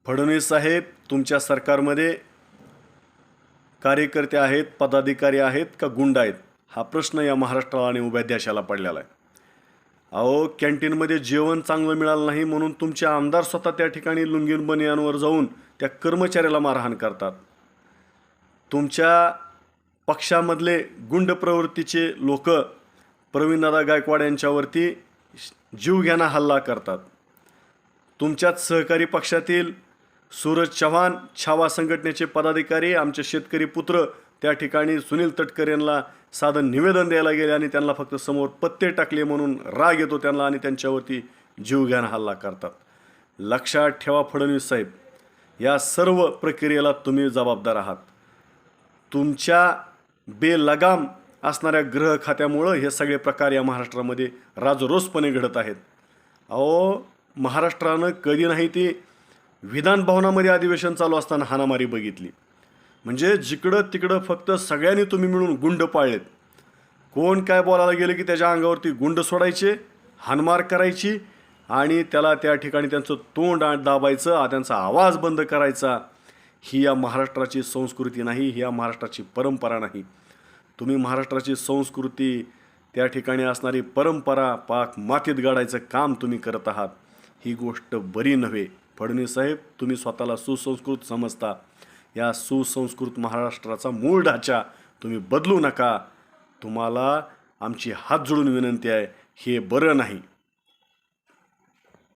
फडणवीस साहेब, तुमच्या सरकारमध्ये कार्यकर्ते आहेत, पदाधिकारी आहेत का गुंड आहेत, हा प्रश्न या महाराष्ट्राला आणि उभ्या देशाला पडलेला आहे. अहो, कॅन्टीनमध्ये जेवण चांगलं मिळालं नाही म्हणून तुमचे आमदार स्वतः त्या ठिकाणी लुंगीन बनियांवर जाऊन त्या कर्मचाऱ्याला मारहाण करतात. तुमच्या पक्षामधले गुंड प्रवृत्तीचे लोक प्रवीणदादा गायकवाड यांच्यावरती जीवघेणा हल्ला करतात. तुमच्याच सहकारी पक्षातील सूरज चव्हाण, छावा संघटनेचे पदाधिकारी, आमचे शेतकरी पुत्र त्या ठिकाणी सुनील तटकरे यांना साधं निवेदन द्यायला गेले आणि त्यांना फक्त समोर पत्ते टाकले म्हणून राग येतो त्यांना आणि त्यांच्यावरती जीवघेणा हल्ला करतात. लक्षात ठेवा फडणवीस साहेब, या सर्व प्रक्रियेला तुम्ही जबाबदार आहात. तुमच्या बेलगाम असणाऱ्या गृह खात्यामुळं हे सगळे प्रकार या महाराष्ट्रामध्ये राजरोसपणे घडत आहेत. अहो, महाराष्ट्रानं कधी नाही ती विधान भवनामध्ये अधिवेशन चालू असताना हाणामारी बघितली. म्हणजे जिकडं तिकडं फक्त सगळ्यांनी तुम्ही मिळून गुंड पाळलेत. कोण काय बोलायला गेलं की त्याच्या अंगावरती गुंड सोडायचे, हाणमार करायची आणि त्याला त्या ठिकाणी त्यांचं तोंड दाबायचं, त्यांचा आवाज बंद करायचा. ही या महाराष्ट्राची संस्कृती नाही, ही या महाराष्ट्राची परंपरा नाही. तुम्ही महाराष्ट्राची संस्कृती, त्या ठिकाणी असणारी परंपरा पाक मातीत गाडायचं काम तुम्ही करत आहात. ही गोष्ट बरी नव्हे. फडणवीस साहेब, तुम्ही स्वतःला सुसंस्कृत समजता. या सुसंस्कृत महाराष्ट्राचा मूळ ढाचा तुम्ही बदलू नका. तुम्हाला आमची हात जोडून विनंती आहे, हे बरं नाही.